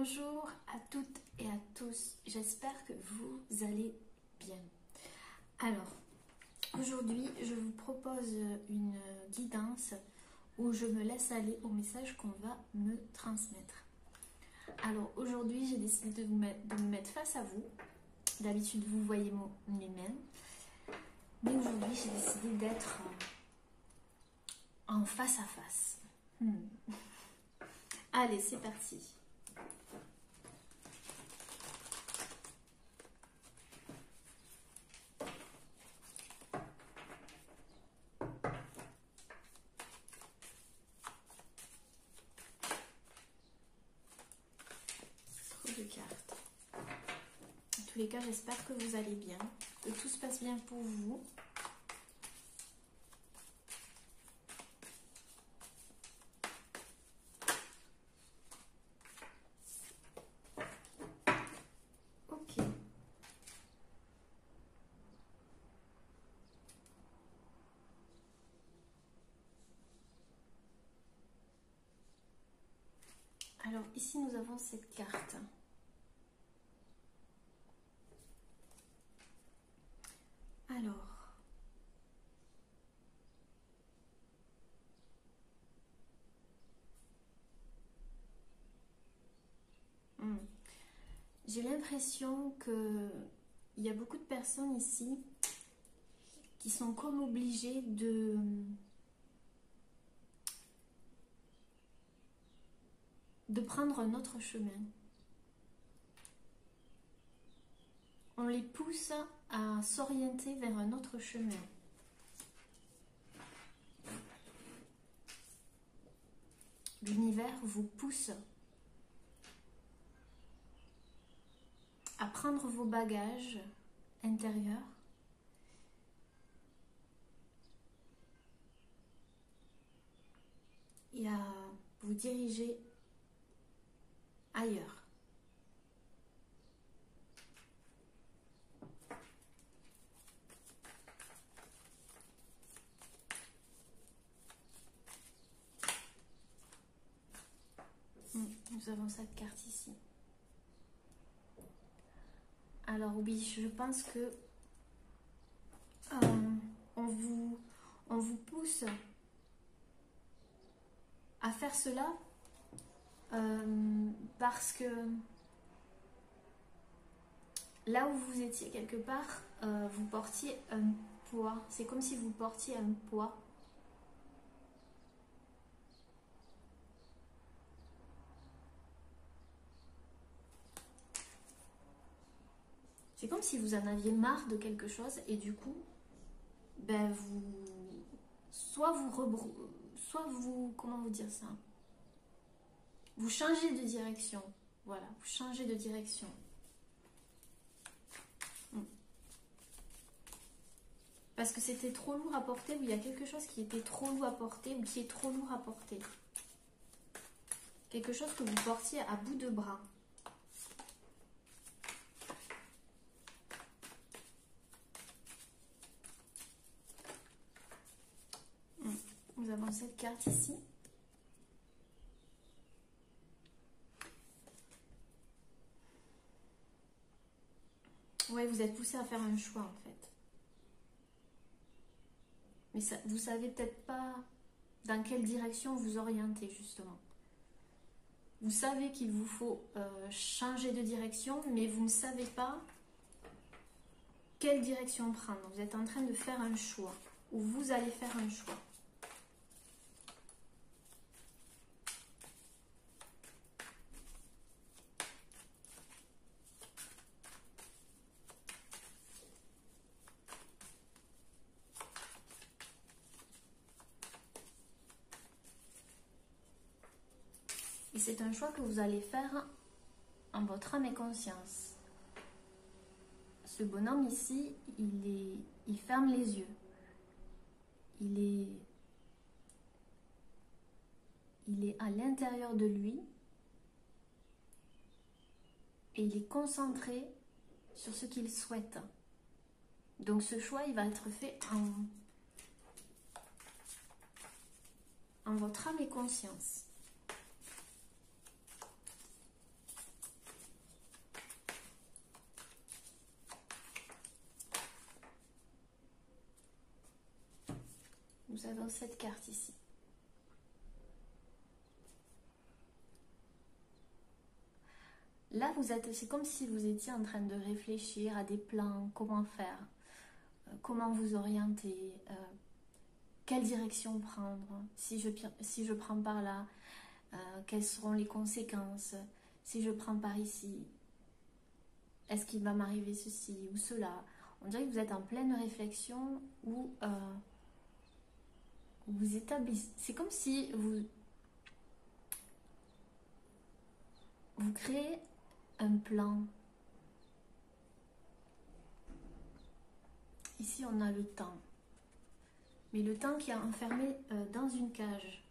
Bonjour à toutes et à tous, j'espère que vous allez bien. Alors, aujourd'hui, je vous propose une guidance où je me laisse aller au message qu'on va me transmettre. Alors, aujourd'hui, j'ai décidé de me mettre face à vous. D'habitude, vous voyez mes mains. Mais aujourd'hui, j'ai décidé d'être en face à face. Allez, c'est parti. De cartes. En tous les cas, j'espère que vous allez bien, que tout se passe bien pour vous. Ok. Alors ici, nous avons cette carte. Alors, j'ai l'impression que il y a beaucoup de personnes ici qui sont comme obligées de prendre un autre chemin. On les pousse à s'orienter vers un autre chemin. L'univers vous pousse à prendre vos bagages intérieurs et à vous diriger ailleurs. Nous avons cette carte ici. Alors oui, je pense que on vous pousse à faire cela parce que là où vous étiez quelque part, vous portiez un poids. C'est comme si vous portiez un poids. C'est comme si vous en aviez marre de quelque chose et du coup, ben soit vous, comment vous dire ça? Vous changez de direction. Voilà, vous changez de direction. Parce que c'était trop lourd à porter, ou il y a quelque chose qui était trop lourd à porter, ou qui est trop lourd à porter. Quelque chose que vous portiez à bout de bras. Nous avons cette carte ici. Ouais, vous êtes poussé à faire un choix en fait. Mais ça, vous savez peut-être pas dans quelle direction vous orienter justement. Vous savez qu'il vous faut changer de direction, mais vous ne savez pas quelle direction prendre. Vous êtes en train de faire un choix, ou vous allez faire un choix. Et c'est un choix que vous allez faire en votre âme et conscience. Ce bonhomme ici, il ferme les yeux. Il est à l'intérieur de lui et il est concentré sur ce qu'il souhaite. Donc ce choix, il va être fait en votre âme et conscience. Nous avons cette carte ici. Là, c'est comme si vous étiez en train de réfléchir à des plans, comment faire, comment vous orienter, quelle direction prendre, si je prends par là, quelles seront les conséquences, si je prends par ici, est-ce qu'il va m'arriver ceci ou cela. On dirait que vous êtes en pleine réflexion où vous établissez. C'est comme si vous créez un plan. Ici, on a le temps. Mais le temps qui est enfermé dans une cage.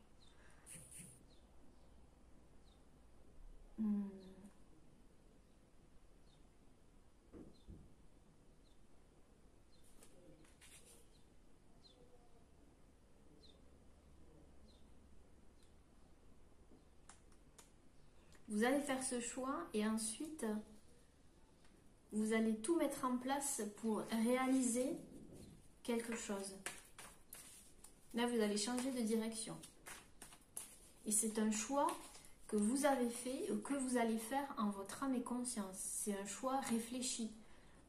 Vous allez faire ce choix et ensuite, vous allez tout mettre en place pour réaliser quelque chose. Là, vous allez changer de direction. Et c'est un choix que vous avez fait ou que vous allez faire en votre âme et conscience. C'est un choix réfléchi,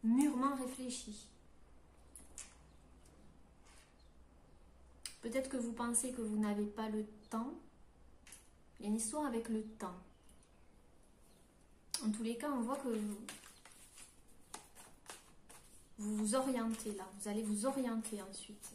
mûrement réfléchi. Peut-être que vous pensez que vous n'avez pas le temps. Il y a une histoire avec le temps. En tous les cas, on voit que vous vous orientez là. Vous allez vous orienter ensuite.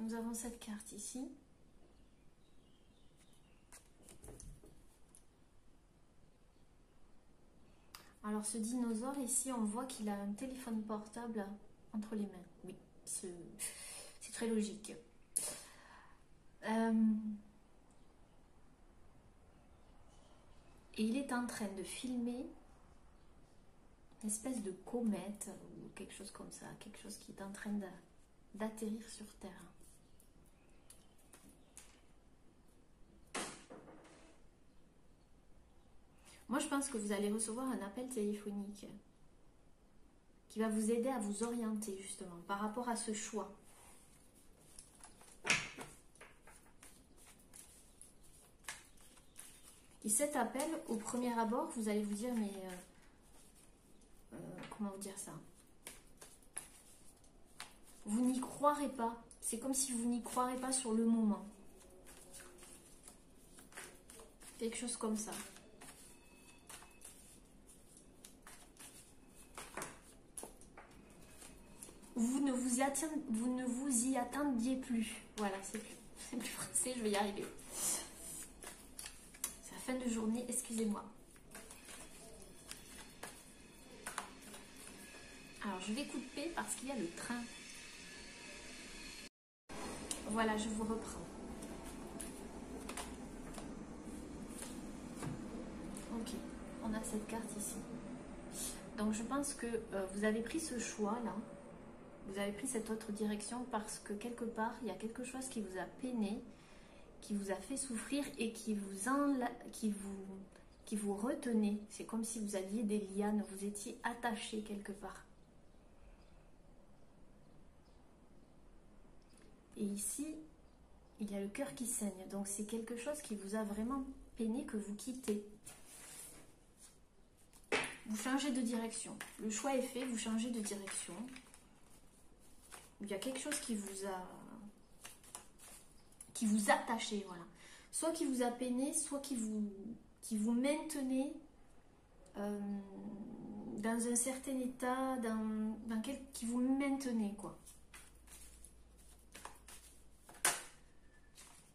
Nous avons cette carte ici. Alors ce dinosaure ici, on voit qu'il a un téléphone portable entre les mains. Oui, c'est très logique. Et il est en train de filmer une espèce de comète ou quelque chose comme ça, quelque chose qui est en train d'atterrir sur Terre. Moi, je pense que vous allez recevoir un appel téléphonique qui va vous aider à vous orienter justement par rapport à ce choix. Et cet appel, au premier abord, vous allez vous dire, mais comment vous dire ça? Vous n'y croirez pas. C'est comme si vous n'y croirez pas sur le moment. Quelque chose comme ça. Vous ne vous y attendiez plus. Voilà, c'est plus français, je vais y arriver. C'est la fin de journée, excusez-moi. Alors, je vais couper parce qu'il y a le train. Voilà, je vous reprends. Ok, on a cette carte ici. Donc, je pense que vous avez pris ce choix-là. Vous avez pris cette autre direction parce que quelque part, il y a quelque chose qui vous a peiné, qui vous a fait souffrir et qui vous retenait. C'est comme si vous aviez des lianes, vous étiez attaché quelque part. Et ici, il y a le cœur qui saigne. Donc c'est quelque chose qui vous a vraiment peiné que vous quittez. Vous changez de direction. Le choix est fait, vous changez de direction. Il y a quelque chose qui vous attachez, voilà. Soit qui vous a peiné, soit qui vous maintenait dans un certain état, qui vous maintenait, quoi.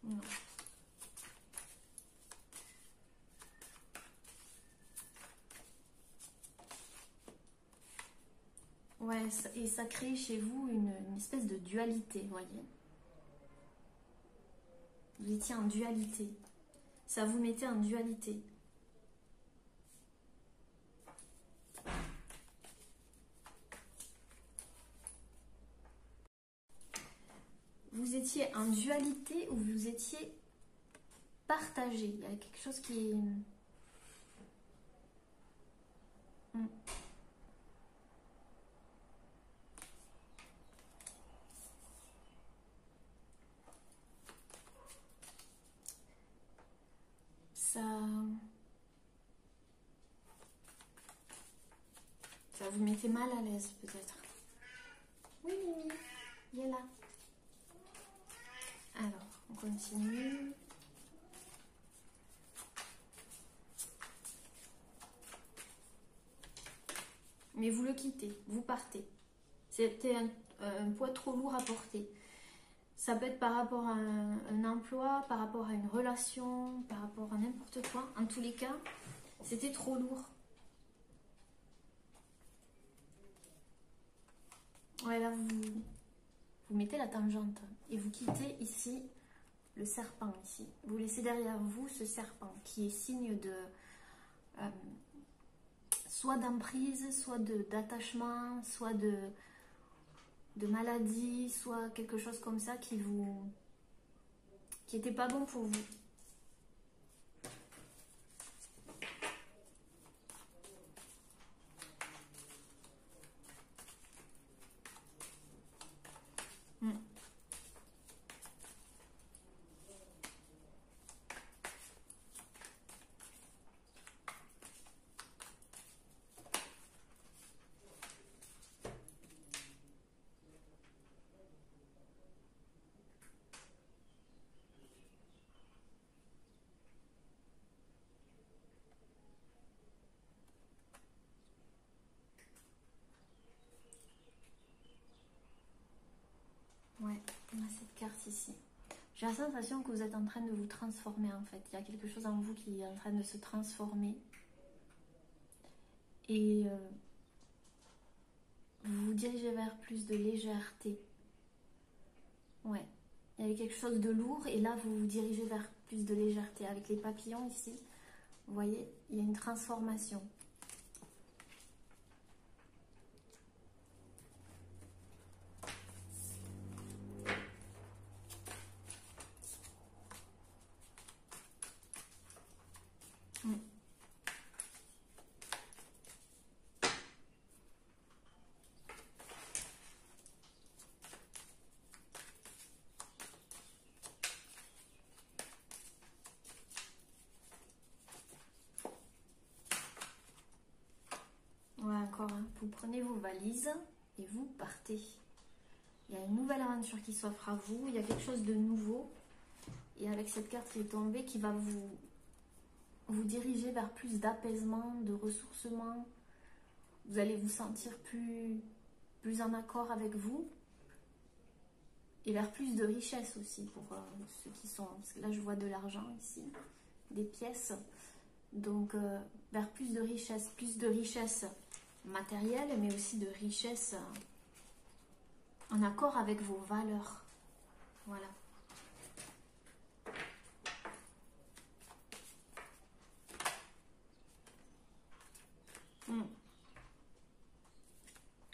Non. Ouais, et ça crée chez vous une espèce de dualité, vous voyez. Vous étiez en dualité. Ça vous mettait en dualité. Vous étiez en dualité ou vous étiez partagé. Il y a quelque chose qui est... Ça vous mettait mal à l'aise peut-être. Oui, Mimi, il est là. Alors, on continue. Mais vous le quittez, vous partez. C'était un poids trop lourd à porter. Ça peut être par rapport à un emploi, par rapport à une relation, par rapport à n'importe quoi. En tous les cas, c'était trop lourd. Ouais, là, vous mettez la tangente et vous quittez ici le serpent. Ici. Vous laissez derrière vous ce serpent qui est signe de... soit d'emprise, soit d'attachement, soit de maladie, soit quelque chose comme ça qui était pas bon pour vous. Ouais, on a cette carte ici. J'ai la sensation que vous êtes en train de vous transformer en fait. Il y a quelque chose en vous qui est en train de se transformer. Et vous vous dirigez vers plus de légèreté. Ouais, il y avait quelque chose de lourd et là vous vous dirigez vers plus de légèreté. Avec les papillons ici, vous voyez, il y a une transformation. Ouais, encore, hein. Vous prenez vos valises et vous partez. Il y a une nouvelle aventure qui s'offre à vous. Il y a quelque chose de nouveau. Et avec cette carte qui est tombée, qui va vous diriger vers plus d'apaisement, de ressourcement. Vous allez vous sentir plus en accord avec vous. Et vers plus de richesse aussi pour ceux qui sont... Parce que là, je vois de l'argent ici, des pièces. Donc, vers plus de richesse matérielle, mais aussi de richesse en accord avec vos valeurs. Voilà.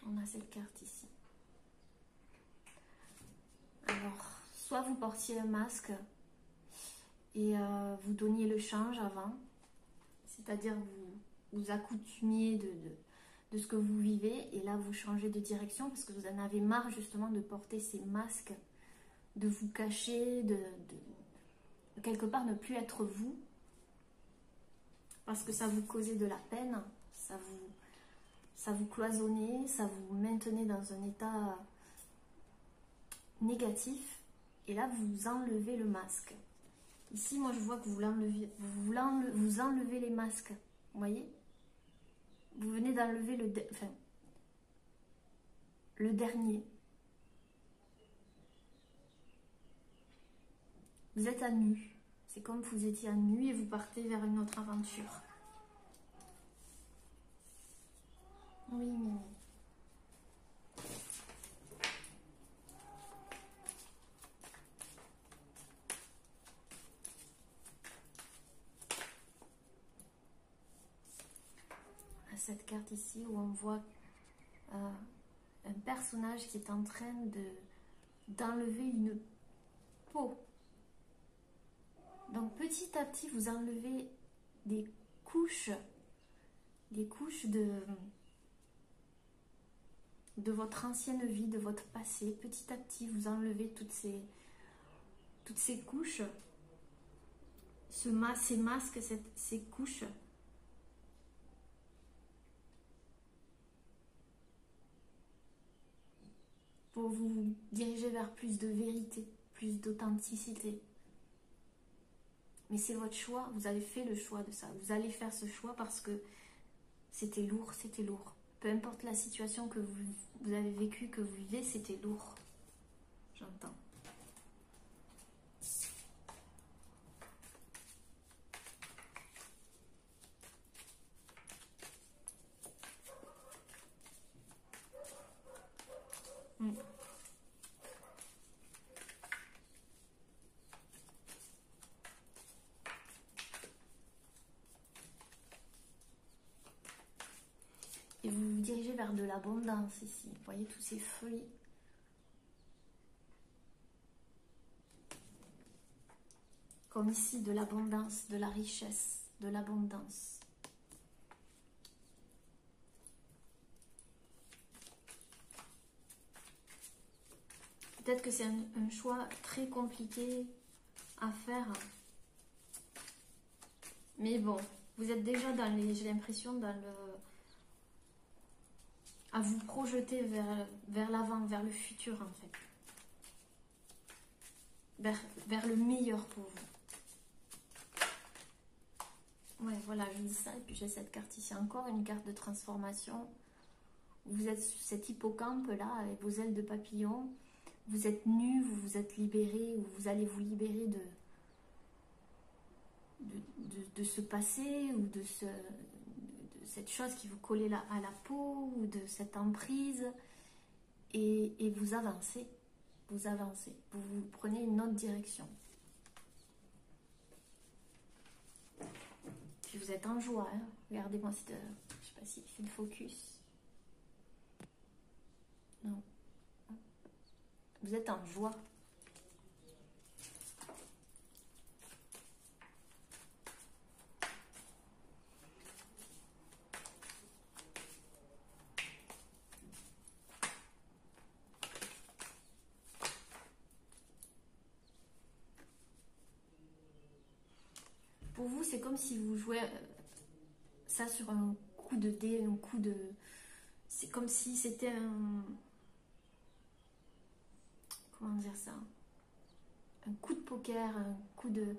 On a cette carte ici. Alors, soit vous portiez un masque et vous donniez le change avant, c'est-à-dire vous accoutumiez de ce que vous vivez et là vous changez de direction parce que vous en avez marre justement de porter ces masques, de vous cacher, de quelque part ne plus être vous parce que ça vous causait de la peine, ça vous cloisonnait, ça vous maintenait dans un état négatif et là vous enlevez le masque. Ici moi je vois que vous enlevez les masques, vous voyez, vous venez d'enlever le dernier. Vous êtes à nu, c'est comme vous étiez à nu et vous partez vers une autre aventure. Oui, Mimi. à cette carte ici où on voit un personnage qui est en train d'enlever une peau. Donc petit à petit, vous enlevez des couches de votre ancienne vie, de votre passé. Petit à petit, vous enlevez toutes ces couches, ces masques, ces couches. Pour vous diriger vers plus de vérité, plus d'authenticité. Mais c'est votre choix, vous avez fait le choix de ça. Vous allez faire ce choix parce que c'était lourd, c'était lourd. Peu importe la situation que vous avez vécue, que vous vivez, c'était lourd. J'entends. Et vous vous dirigez vers de l'abondance ici. Vous voyez tous ces fruits. Comme ici, de l'abondance, de la richesse, de l'abondance. Peut-être que c'est un choix très compliqué à faire. Mais bon, vous êtes déjà dans les, j'ai l'impression, dans le... à vous projeter vers l'avant, vers le futur en fait. Vers le meilleur pour vous. Ouais, voilà, je dis ça. Et puis j'ai cette carte ici, encore une carte de transformation. Vous êtes sur cet hippocampe là, avec vos ailes de papillon. Vous êtes nu, vous vous êtes libéré, ou vous allez vous libérer de ce passé, ou de cette chose qui vous collait à la peau, ou de cette emprise. Et vous avancez. Vous avancez. Vous prenez une autre direction. Puis vous êtes en joie. Hein. Regardez-moi, je ne sais pas s'il fait le focus. Non. Vous êtes en joie. Pour vous, c'est comme si vous jouez ça sur un coup de dé, un coup de... C'est comme si c'était un... Comment dire ça? Un coup de poker, un coup de...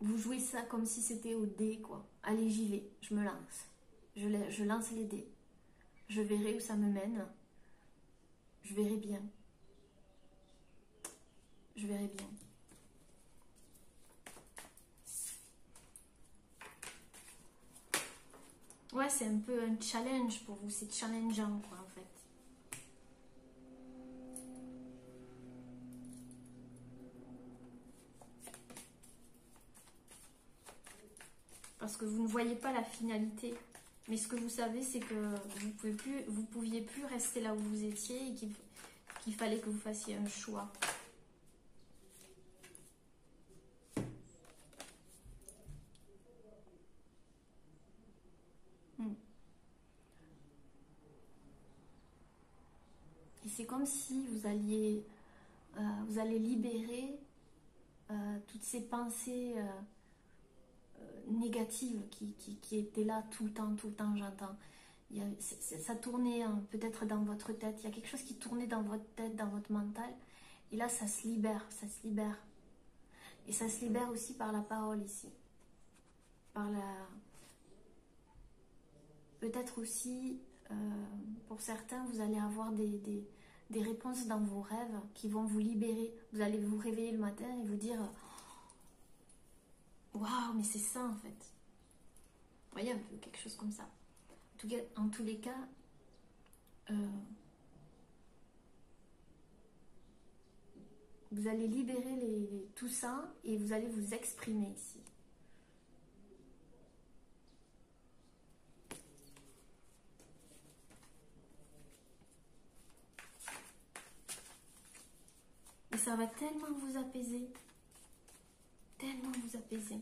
Vous jouez ça comme si c'était au dé, quoi. Allez, j'y vais, je me lance. Je lance les dés. Je verrai où ça me mène. Je verrai bien. Je verrai bien. Ouais, c'est un peu un challenge pour vous. C'est challengeant, quoi, en fait. Parce que vous ne voyez pas la finalité. Mais ce que vous savez, c'est que vous pouviez plus rester là où vous étiez et qu'il fallait que vous fassiez un choix. Et c'est comme si vous allez libérer toutes ces pensées négatives qui étaient là tout le temps, j'entends. Ça tournait peut-être dans votre tête, il y a quelque chose qui tournait dans votre tête, dans votre mental, et là ça se libère, ça se libère. Et ça se libère aussi par la parole ici. Peut-être aussi, pour certains, vous allez avoir des réponses dans vos rêves qui vont vous libérer. Vous allez vous réveiller le matin et vous dire « Waouh, mais c'est ça en fait ». Vous voyez, un peu quelque chose comme ça. En tous les cas, vous allez libérer tout ça et vous allez vous exprimer ici. Ça va tellement vous apaiser. Tellement vous apaiser.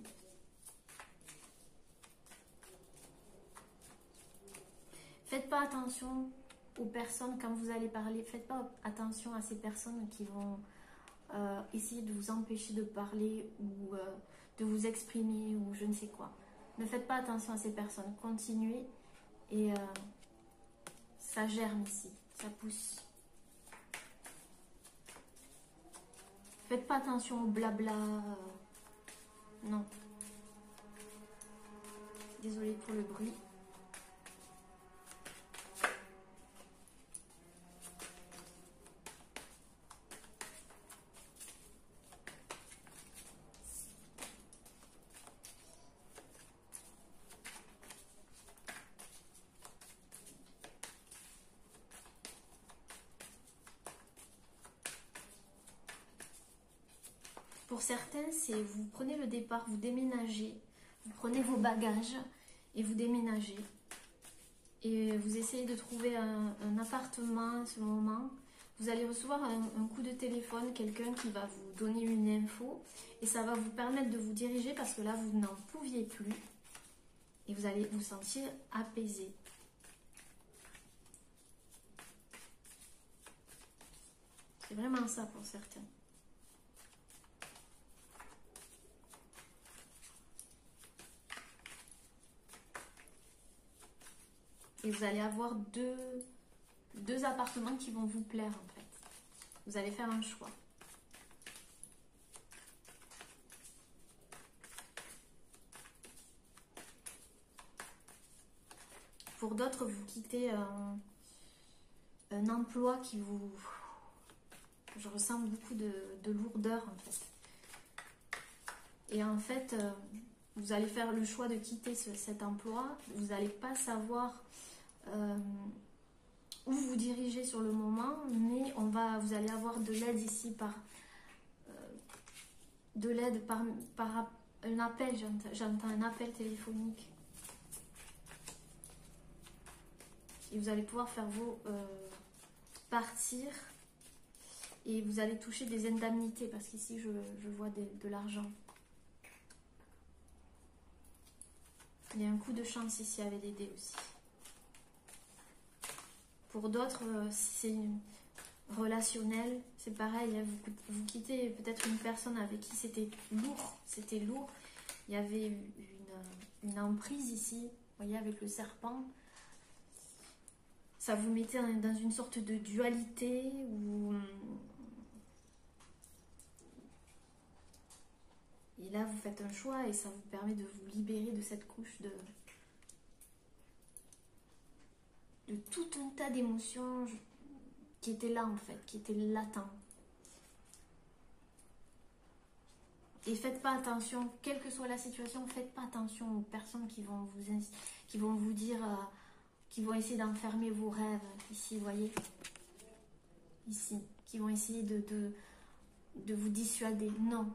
Faites pas attention aux personnes quand vous allez parler. Faites pas attention à ces personnes qui vont essayer de vous empêcher de parler ou de vous exprimer ou je ne sais quoi. Ne faites pas attention à ces personnes. Continuez et ça germe ici. Ça pousse. Faites pas attention au blabla. Non. Désolée pour le bruit. Pour certains, c'est vous prenez le départ, vous déménagez, vous prenez vos bagages et vous déménagez. Et vous essayez de trouver un appartement à ce moment. Vous allez recevoir un coup de téléphone, quelqu'un qui va vous donner une info. Et ça va vous permettre de vous diriger parce que là, vous n'en pouviez plus. Et vous allez vous sentir apaisé. C'est vraiment ça pour certains. Et vous allez avoir deux appartements qui vont vous plaire en fait. Vous allez faire un choix. Pour d'autres, vous quittez un emploi qui vous... Je ressens beaucoup de lourdeur en fait. Et en fait, vous allez faire le choix de quitter cet emploi. Vous n'allez pas savoir où vous dirigez sur le moment, mais vous allez avoir de l'aide ici par un appel. J'entends un appel téléphonique. Et vous allez pouvoir faire vos partir et vous allez toucher des indemnités parce qu'ici je vois de l'argent. Il y a un coup de chance ici avec des dés aussi. Pour d'autres, si c'est relationnel, c'est pareil. Hein, vous quittez peut-être une personne avec qui c'était lourd. C'était lourd. Il y avait une emprise ici, vous voyez, avec le serpent. Ça vous mettait dans une sorte de dualité où... Et là, vous faites un choix et ça vous permet de vous libérer de cette couche de tout un tas d'émotions qui étaient là en fait, qui étaient latents. Et faites pas attention, quelle que soit la situation, faites pas attention aux personnes qui vont vous dire, qui vont essayer d'enfermer vos rêves, ici, vous voyez, ici, qui vont essayer de vous dissuader. Non.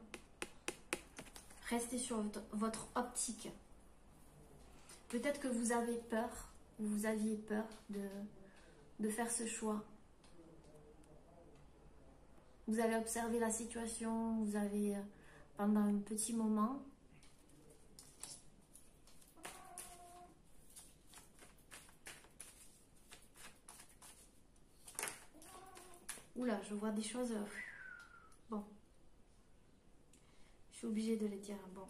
Restez sur votre optique. Peut-être que vous avez peur, ou vous aviez peur de faire ce choix. Vous avez observé la situation, vous avez, pendant un petit moment, oula, je vois des choses, bon, je suis obligée de les dire, bon,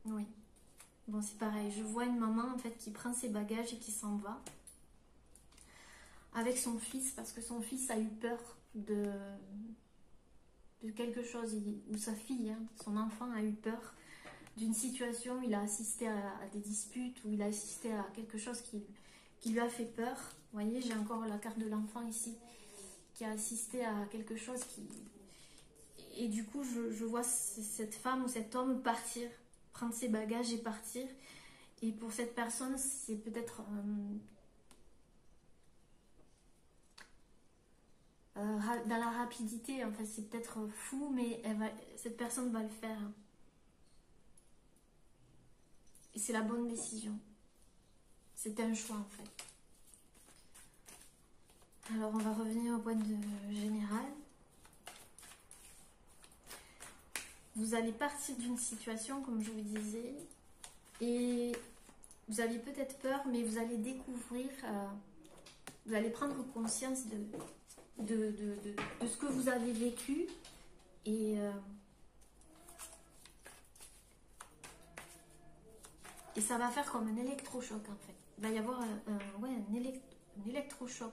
oui. Bon, c'est pareil, je vois une maman en fait qui prend ses bagages et qui s'en va avec son fils parce que son fils a eu peur de quelque chose, ou sa fille, hein, son enfant a eu peur d'une situation où il a assisté à des disputes, où il a assisté à quelque chose qui lui a fait peur. Vous voyez, j'ai encore la carte de l'enfant ici, qui a assisté à quelque chose qui... Et du coup, je vois cette femme ou cet homme partir, prendre ses bagages et partir. Et pour cette personne, c'est peut-être dans la rapidité. En fait, c'est peut-être fou, mais cette personne va le faire. Et c'est la bonne décision. C'est un choix, en fait. Alors on va revenir au point de général. Vous allez partir d'une situation, comme je vous disais, et vous avez peut-être peur, mais vous allez découvrir, vous allez prendre conscience de ce que vous avez vécu, et ça va faire comme un électrochoc en fait. Il va y avoir un électrochoc.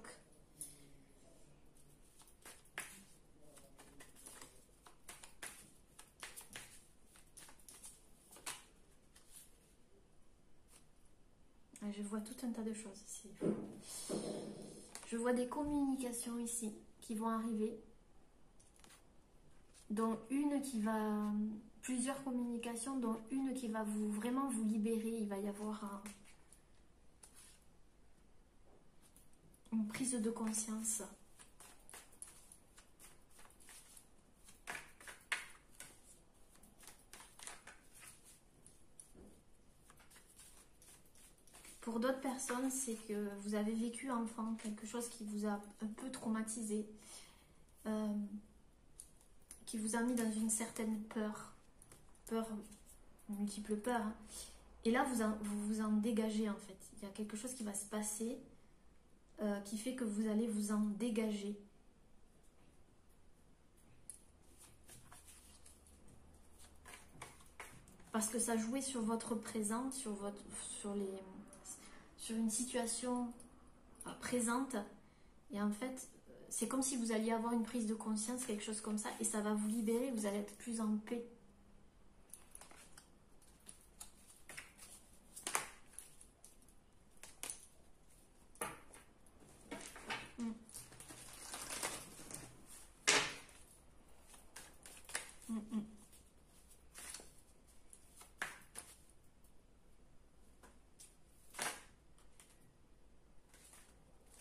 Je vois tout un tas de choses ici. Je vois des communications ici qui vont arriver, dont une qui va... Plusieurs communications, dont une qui va vraiment vous libérer. Il va y avoir une prise de conscience. Pour d'autres personnes, c'est que vous avez vécu enfant quelque chose qui vous a un peu traumatisé, qui vous a mis dans une certaine peur, multiple peur. Hein. Et là, vous vous en dégagez en fait. Il y a quelque chose qui va se passer qui fait que vous allez vous en dégager. Parce que ça jouait sur votre présent, sur une situation présente. Et en fait, c'est comme si vous alliez avoir une prise de conscience, quelque chose comme ça, et ça va vous libérer, vous allez être plus en paix.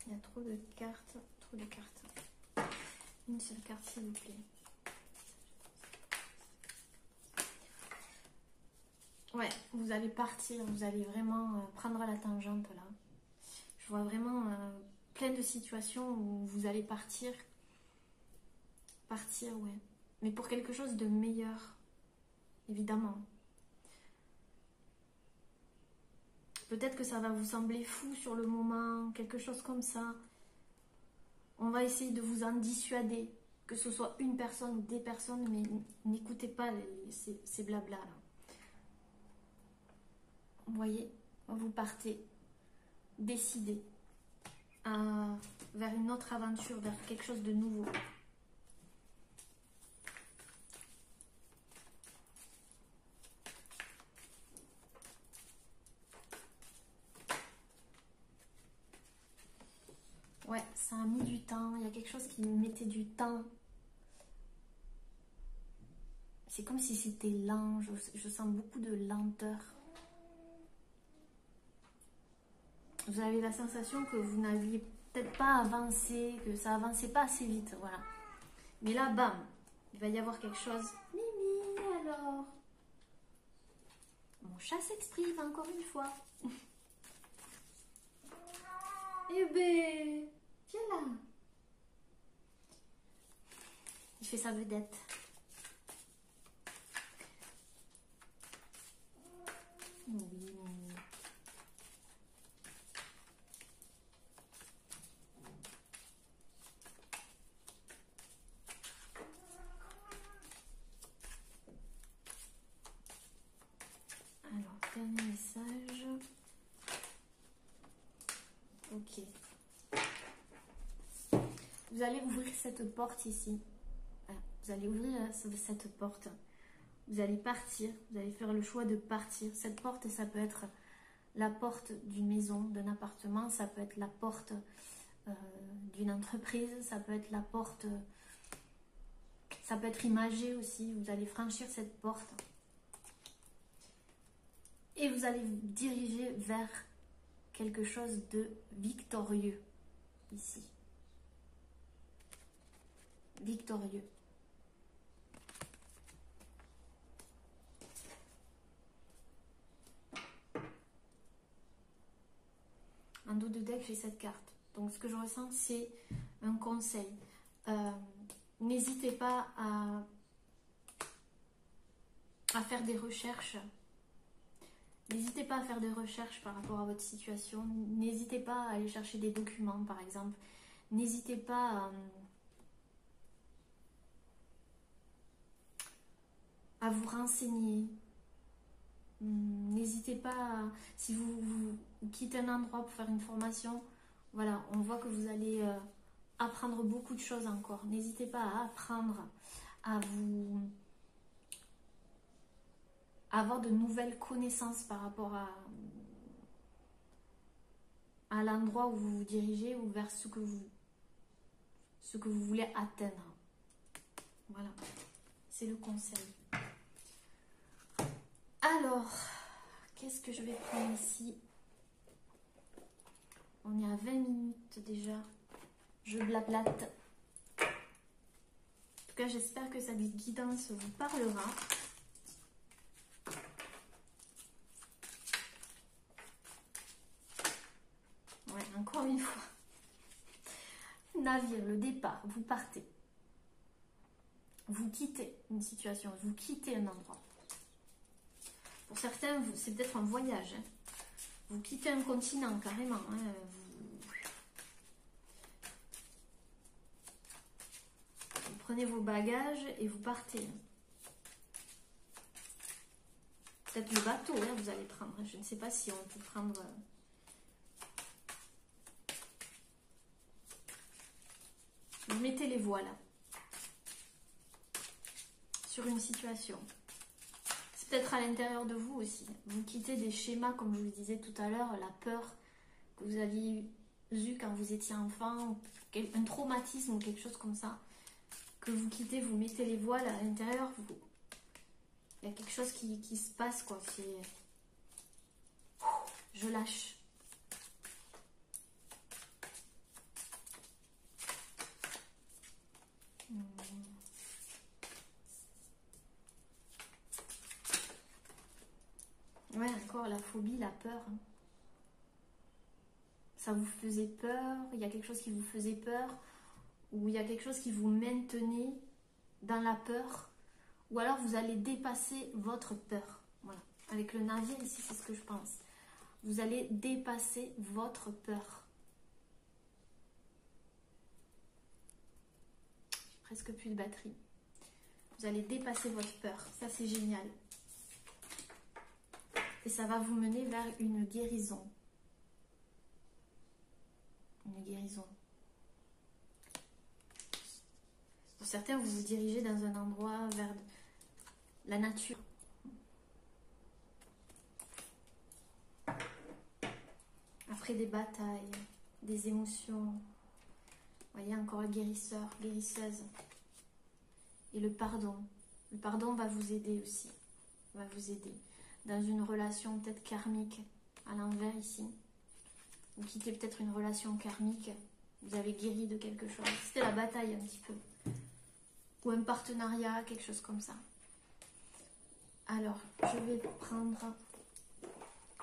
Il y a trop de cartes, trop de cartes. Une seule carte s'il vous plaît. Ouais, vous allez partir, vous allez vraiment prendre la tangente là. Je vois vraiment plein de situations où vous allez partir. Partir, ouais. Mais pour quelque chose de meilleur, évidemment. Peut-être que ça va vous sembler fou sur le moment, quelque chose comme ça. On va essayer de vous en dissuader, que ce soit une personne ou des personnes, mais n'écoutez pas ces blabla là. Vous voyez, vous partez décidé vers une autre aventure, vers quelque chose de nouveau. Ouais, ça a mis du temps. Il y a quelque chose qui mettait du temps. C'est comme si c'était lent. Je sens beaucoup de lenteur. Vous avez la sensation que vous n'aviez peut-être pas avancé, que ça avançait pas assez vite, voilà. Mais là, bam, il va y avoir quelque chose. Mimi, alors? Mon chat s'exprime encore une fois. Eh ben, viens là. Il fait sa vedette. Oui. Alors, dernier message. Ok. Vous allez ouvrir cette porte ici. Voilà. Vous allez ouvrir cette porte. Vous allez partir. Vous allez faire le choix de partir. Cette porte, ça peut être la porte d'une maison, d'un appartement. Ça peut être la porte d'une entreprise. Ça peut être la porte... ça peut être imagé aussi. Vous allez franchir cette porte. Et vous allez vous diriger vers quelque chose de victorieux ici. Victorieux. En dos de deck, j'ai cette carte. Donc ce que je ressens, c'est un conseil. N'hésitez pas à faire des recherches. N'hésitez pas à faire des recherches par rapport à votre situation. N'hésitez pas à aller chercher des documents, par exemple. N'hésitez pas à vous renseigner. N'hésitez pas, si vous quittez un endroit pour faire une formation, voilà, on voit que vous allez apprendre beaucoup de choses encore. N'hésitez pas à apprendre, à avoir de nouvelles connaissances par rapport à l'endroit où vous vous dirigez ou vers ce que vous voulez atteindre. Voilà, c'est le conseil. Alors, qu'est-ce que je vais prendre ici? On est à 20 minutes déjà. Je blablate. En tout cas, j'espère que cette guidance vous parlera. Ouais, encore une fois. Navire, le départ, vous partez. Vous quittez une situation, vous quittez un endroit. Pour certains, c'est peut-être un voyage. Hein. Vous quittez un continent carrément. Hein. Vous prenez vos bagages et vous partez. Peut-être le bateau, hein, vous allez prendre. Je ne sais pas si on peut prendre... Vous mettez les voiles sur une situation. C'est peut-être à l'intérieur de vous aussi. Vous quittez des schémas, comme je vous disais tout à l'heure, la peur que vous aviez eue quand vous étiez enfant, un traumatisme ou quelque chose comme ça, que vous quittez, vous mettez les voiles à l'intérieur, il y a quelque chose qui se passe, quoi. C'est... Je lâche. Ouais, encore la phobie, la peur. Ça vous faisait peur, il y a quelque chose qui vous faisait peur, ou il y a quelque chose qui vous maintenait dans la peur, ou alors vous allez dépasser votre peur. Voilà. Avec le navire ici, c'est ce que je pense. Vous allez dépasser votre peur. J'ai presque plus de batterie. Vous allez dépasser votre peur. Ça, c'est génial. Et ça va vous mener vers une guérison. Une guérison. Pour certains, vous vous dirigez dans un endroit vers la nature. Après des batailles, des émotions. Vous voyez, encore le guérisseur, guérisseuse. Et le pardon. Le pardon va vous aider aussi. Va vous aider. Dans une relation peut-être karmique, à l'envers ici. Vous quittez peut-être une relation karmique. Vous avez guéri de quelque chose. C'était la bataille un petit peu. Ou un partenariat, quelque chose comme ça. Alors, je vais prendre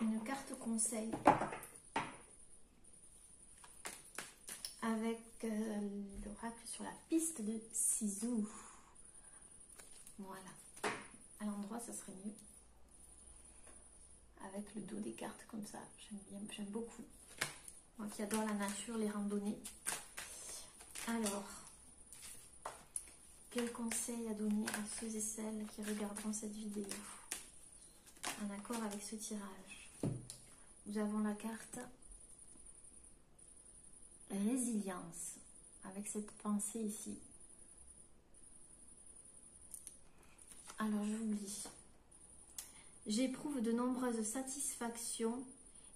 une carte conseil avec l'oracle sur la piste de Sisu. Voilà. À l'endroit, ça serait mieux. Avec le dos des cartes comme ça. J'aime bien, j'aime beaucoup. Moi qui adore la nature, les randonnées. Alors, quel conseil à donner à ceux et celles qui regarderont cette vidéo en accord avec ce tirage? Nous avons la carte résilience avec cette pensée ici. Alors je vous lis. J'éprouve de nombreuses satisfactions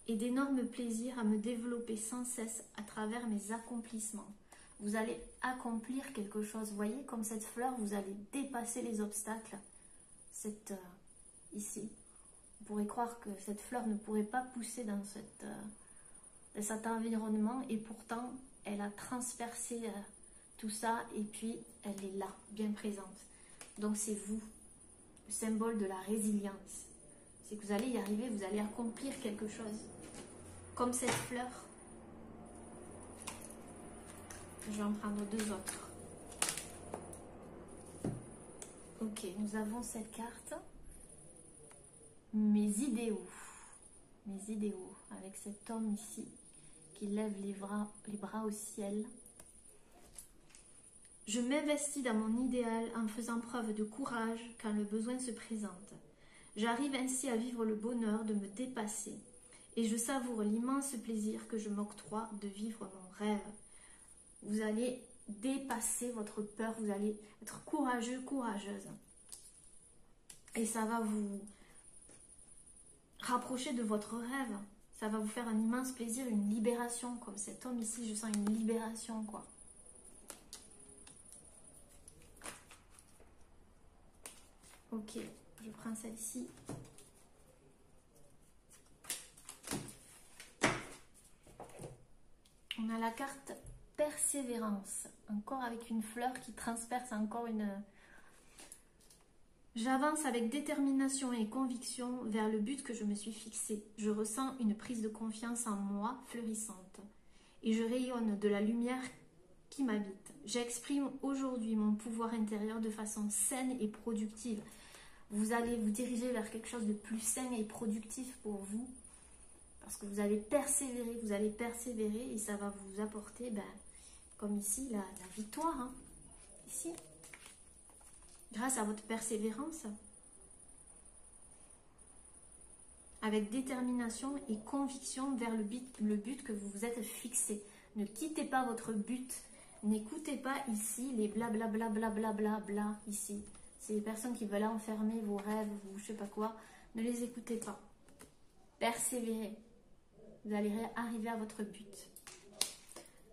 et d'énormes plaisirs à me développer sans cesse à travers mes accomplissements. Vous allez accomplir quelque chose. Vous voyez, comme cette fleur, vous allez dépasser les obstacles. Ici, vous pourrez croire que cette fleur ne pourrait pas pousser dans cet environnement et pourtant, elle a transpercé tout ça et puis elle est là, bien présente. Donc c'est vous, le symbole de la résilience. C'est que vous allez y arriver, vous allez accomplir quelque chose. Comme cette fleur. Je vais en prendre deux autres. Ok, nous avons cette carte. Mes idéaux. Mes idéaux. Avec cet homme ici qui lève les bras au ciel. Je m'investis dans mon idéal en faisant preuve de courage quand le besoin se présente. J'arrive ainsi à vivre le bonheur de me dépasser et je savoure l'immense plaisir que je m'octroie de vivre mon rêve. Vous allez dépasser votre peur, vous allez être courageux, courageuse. Et ça va vous rapprocher de votre rêve. Ça va vous faire un immense plaisir, une libération. Comme cet homme ici, je sens une libération, quoi. Ok, je prends celle-ci. On a la carte persévérance. Encore avec une fleur qui transperce encore une... J'avance avec détermination et conviction vers le but que je me suis fixé. Je ressens une prise de confiance en moi fleurissante. Et je rayonne de la lumière qui m'habite. J'exprime aujourd'hui mon pouvoir intérieur de façon saine et productive. Vous allez vous diriger vers quelque chose de plus sain et productif pour vous. Parce que vous allez persévérer et ça va vous apporter, comme ici, la victoire. Hein. Ici. Grâce à votre persévérance. Avec détermination et conviction vers le but que vous vous êtes fixé. Ne quittez pas votre but. N'écoutez pas ici les blablabla ici. C'est les personnes qui veulent enfermer vos rêves ou je sais pas quoi. Ne les écoutez pas. Persévérez. Vous allez arriver à votre but.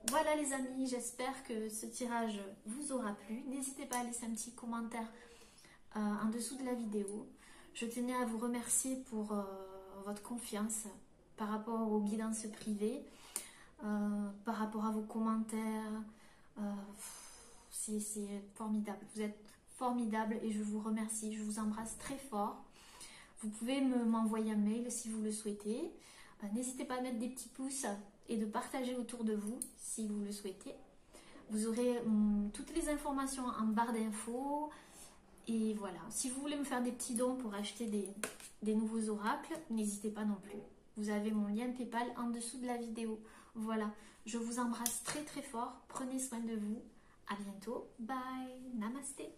Voilà les amis, j'espère que ce tirage vous aura plu. N'hésitez pas à laisser un petit commentaire en dessous de la vidéo. Je tenais à vous remercier pour votre confiance par rapport aux guidances privées, par rapport à vos commentaires. C'est formidable. Vous êtes formidable et je vous remercie. Je vous embrasse très fort. Vous pouvez m'envoyer un mail si vous le souhaitez. N'hésitez pas à mettre des petits pouces et de partager autour de vous si vous le souhaitez. Vous aurez toutes les informations en barre d'infos. Et voilà, si vous voulez me faire des petits dons pour acheter des nouveaux oracles, n'hésitez pas non plus. Vous avez mon lien PayPal en dessous de la vidéo. Voilà, je vous embrasse très très fort. Prenez soin de vous. À bientôt. Bye. Namasté.